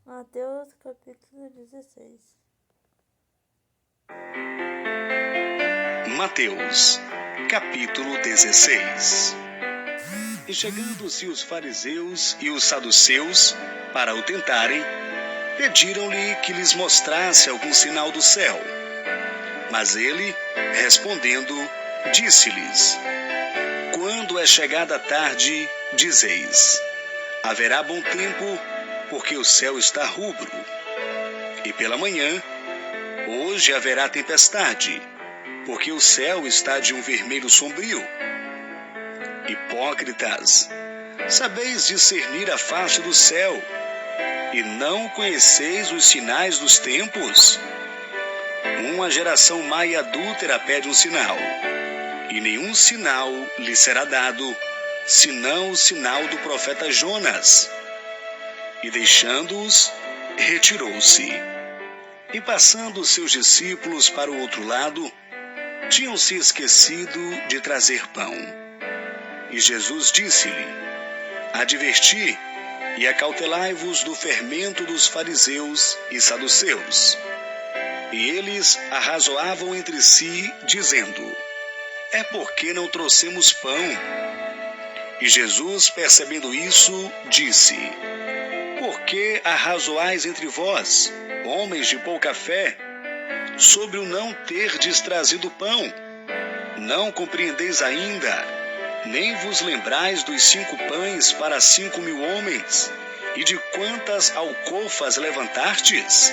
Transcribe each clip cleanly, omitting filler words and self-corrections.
Mateus capítulo 16. Mateus, capítulo 16. E chegando-se os fariseus e os saduceus para o tentarem, pediram-lhe que lhes mostrasse algum sinal do céu. Mas ele, respondendo, disse-lhes: Quando é chegada a tarde, dizeis: haverá bom tempo, porque o céu está rubro. E pela manhã, hoje haverá tempestade, porque o céu está de um vermelho sombrio. Hipócritas, sabeis discernir a face do céu, e não conheceis os sinais dos tempos? Uma geração má e adúltera pede um sinal, e nenhum sinal lhe será dado, senão o sinal do profeta Jonas. E deixando-os, retirou-se. E passando os seus discípulos para o outro lado, tinham se esquecido de trazer pão. E Jesus disse-lhe: Adverti e acautelai-vos do fermento dos fariseus e saduceus. E eles arrazoavam entre si, dizendo: É porque não trouxemos pão. E Jesus, percebendo isso, disse: Por que arrazoais entre vós, homens de pouca fé, sobre o não terdes trazido pão? Não compreendeis ainda, nem vos lembrais dos 5 pães para 5.000 homens, e de quantas alcofas levantastes?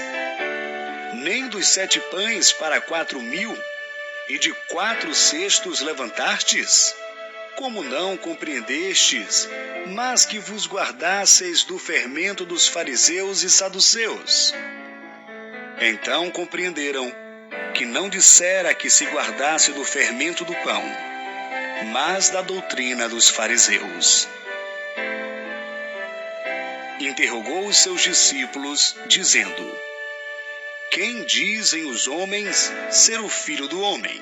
Nem dos 7 pães para 4.000, e de 4 cestos levantastes? Como não compreendestes, mas que vos guardasseis do fermento dos fariseus e saduceus? Então compreenderam que não dissera que se guardasse do fermento do pão, mas da doutrina dos fariseus. Interrogou os seus discípulos, dizendo: Quem dizem os homens ser o Filho do Homem?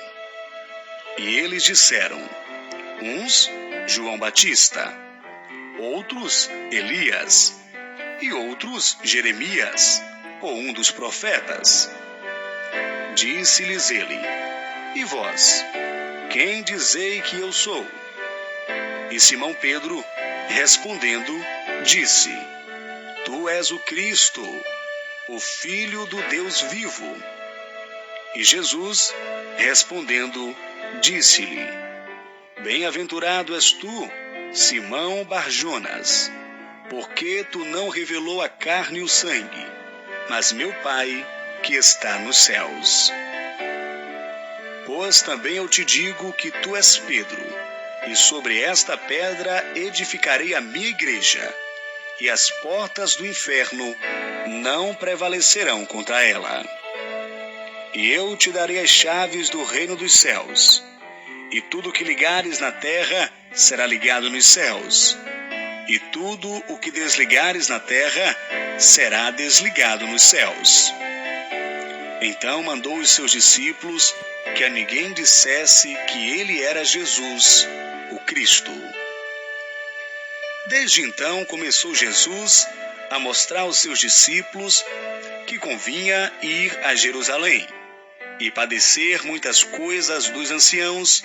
E eles disseram: uns, João Batista, outros, Elias, e outros, Jeremias, ou um dos profetas. Disse-lhes ele: E vós, quem dizei que eu sou? E Simão Pedro, respondendo, disse: Tu és o Cristo, o Filho do Deus vivo. E Jesus, respondendo, disse-lhe: Bem-aventurado és tu, Simão Barjonas, porque tu não revelou a carne e o sangue, mas meu Pai que está nos céus. Pois também eu te digo que tu és Pedro, e sobre esta pedra edificarei a minha igreja, e as portas do inferno não prevalecerão contra ela. E eu te darei as chaves do reino dos céus, e tudo que ligares na terra será ligado nos céus, e tudo o que desligares na terra será desligado nos céus. Então mandou os seus discípulos que a ninguém dissesse que ele era Jesus, o Cristo. Desde então começou Jesus a mostrar aos seus discípulos que convinha ir a Jerusalém e padecer muitas coisas dos anciãos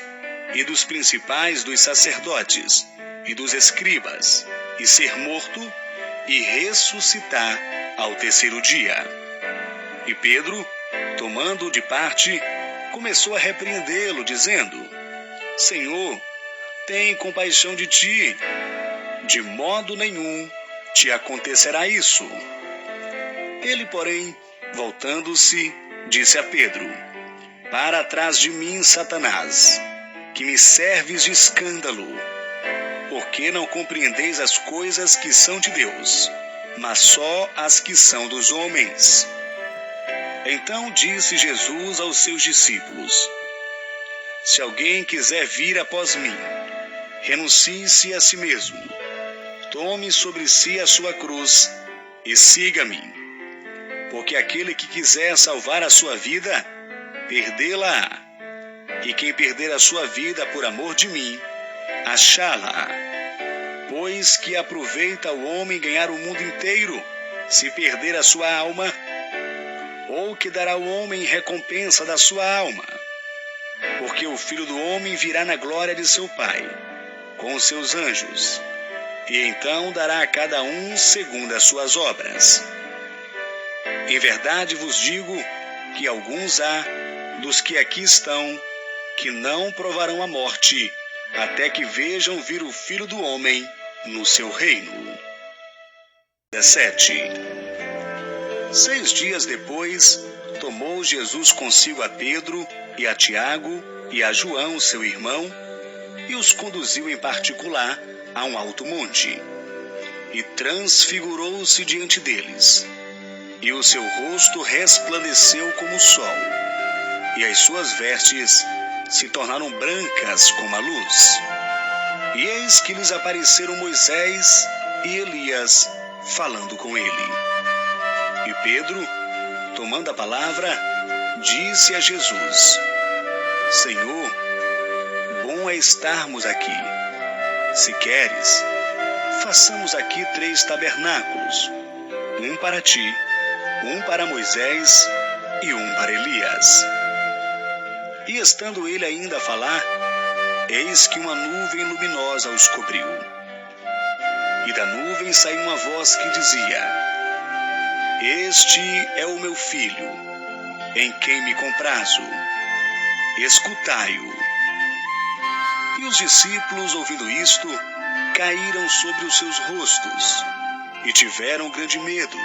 e dos principais dos sacerdotes e dos escribas, e ser morto e ressuscitar ao terceiro dia. E Pedro, tomando-o de parte, começou a repreendê-lo, dizendo: Senhor, tem compaixão de ti, de modo nenhum te acontecerá isso. Ele, porém, voltando-se, disse a Pedro: Para trás de mim, Satanás, que me serves de escândalo, porque não compreendeis as coisas que são de Deus, mas só as que são dos homens. Então disse Jesus aos seus discípulos: Se alguém quiser vir após mim, renuncie-se a si mesmo, tome sobre si a sua cruz e siga-me. Porque aquele que quiser salvar a sua vida, perdê-la-á. E quem perder a sua vida por amor de mim, achá-la. Pois que aproveita o homem ganhar o mundo inteiro se perder a sua alma? Ou que dará o homem em recompensa da sua alma? Porque o Filho do Homem virá na glória de seu Pai, com os seus anjos, e então dará a cada um segundo as suas obras. Em verdade vos digo que alguns há dos que aqui estão que não provarão a morte, até que vejam vir o Filho do Homem no seu reino. 17. 6 dias depois, tomou Jesus consigo a Pedro e a Tiago e a João, seu irmão, e os conduziu em particular a um alto monte, e transfigurou-se diante deles, e o seu rosto resplandeceu como o sol, e as suas vestes se tornaram brancas como a luz. E eis que lhes apareceram Moisés e Elias, falando com ele. E Pedro, tomando a palavra, disse a Jesus: Senhor, bom é estarmos aqui. Se queres, façamos aqui 3 tabernáculos, um para ti, um para Moisés e um para Elias. E estando ele ainda a falar, eis que uma nuvem luminosa os cobriu. E da nuvem saiu uma voz que dizia: Este é o meu filho, em quem me comprazo. Escutai-o. E os discípulos, ouvindo isto, caíram sobre os seus rostos, e tiveram grande medo.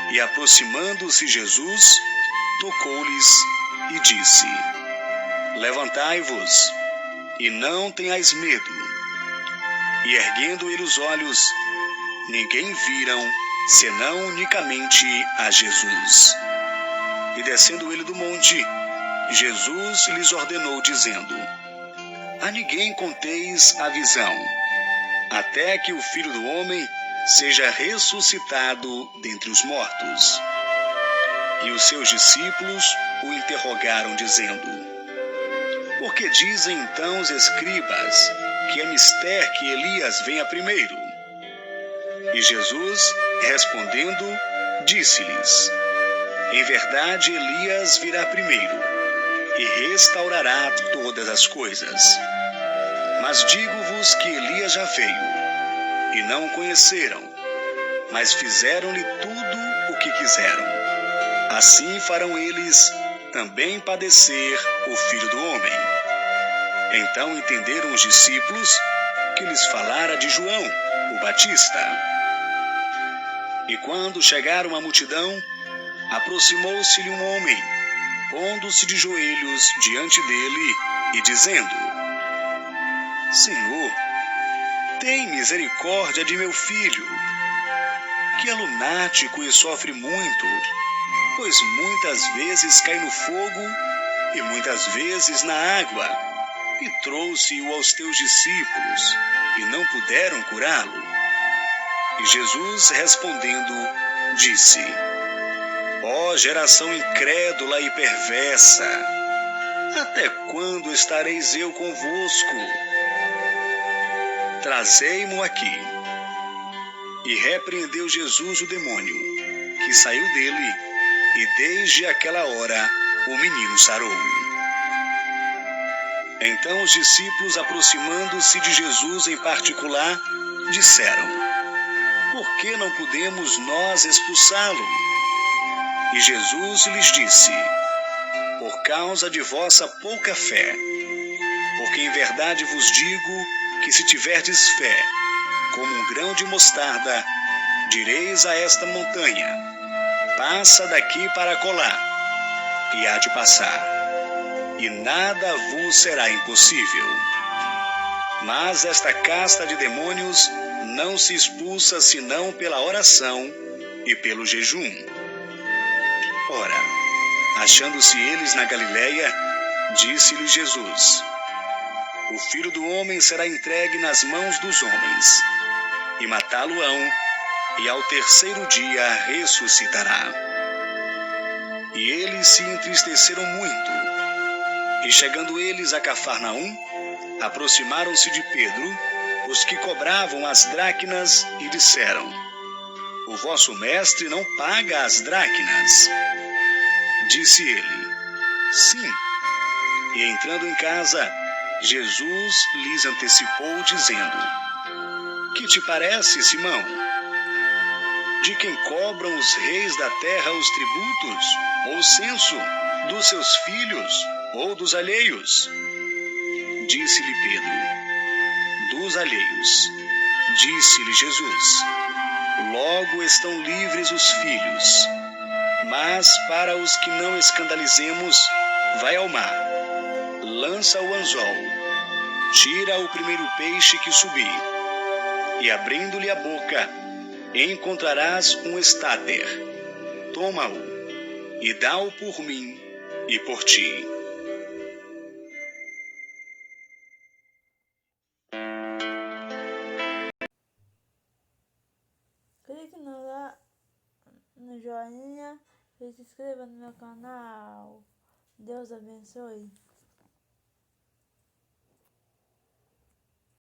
E aproximando-se Jesus, tocou-lhes e disse: Levantai-vos, e não tenhais medo. E erguendo ele os olhos, ninguém viram, senão unicamente a Jesus. E descendo ele do monte, Jesus lhes ordenou, dizendo: A ninguém conteis a visão, até que o Filho do Homem seja ressuscitado dentre os mortos. E os seus discípulos o interrogaram, dizendo: Por que dizem então os escribas que é mister que Elias venha primeiro? E Jesus, respondendo, disse-lhes: Em verdade Elias virá primeiro, e restaurará todas as coisas. Mas digo-vos que Elias já veio, e não o conheceram, mas fizeram-lhe tudo o que quiseram. Assim farão eles também padecer o Filho do Homem. Então entenderam os discípulos que lhes falara de João, o Batista. E quando chegaram à multidão, aproximou-se-lhe um homem, pondo-se de joelhos diante dele e dizendo: Senhor, tem misericórdia de meu filho, que é lunático e sofre muito, pois muitas vezes cai no fogo e muitas vezes na água, e trouxe-o aos teus discípulos, e não puderam curá-lo. E Jesus, respondendo, disse: Ó geração incrédula e perversa, até quando estareis eu convosco? Trazei-mo aqui. E repreendeu Jesus o demônio, que saiu dele, e desde aquela hora o menino sarou. Então os discípulos, aproximando-se de Jesus em particular, disseram: Por que não podemos nós expulsá-lo? E Jesus lhes disse: Por causa de vossa pouca fé. Porque em verdade vos digo que se tiverdes fé, como um grão de mostarda, direis a esta montanha: Passa daqui para acolá, e há de passar, e nada vos será impossível. Mas esta casta de demônios não se expulsa senão pela oração e pelo jejum. Ora, achando-se eles na Galileia, disse-lhe Jesus: O Filho do Homem será entregue nas mãos dos homens, e matá-lo-ão, e ao terceiro dia ressuscitará. E eles se entristeceram muito. E chegando eles a Cafarnaum, aproximaram-se de Pedro os que cobravam as dracmas e disseram: o vosso mestre não paga as dracmas. Disse ele: sim. E entrando em casa, Jesus lhes antecipou, dizendo: que te parece, Simão? De quem cobram os reis da terra os tributos, ou o censo, dos seus filhos, ou dos alheios? Disse-lhe Pedro: dos alheios. Disse-lhe Jesus: logo estão livres os filhos. Mas para os que não escandalizemos, vai ao mar, lança o anzol, tira o primeiro peixe que subir, e abrindo-lhe a boca, encontrarás um estáter. Toma-o e dá-o por mim e por ti. Clique no joinha e se inscreva no meu canal. Deus abençoe.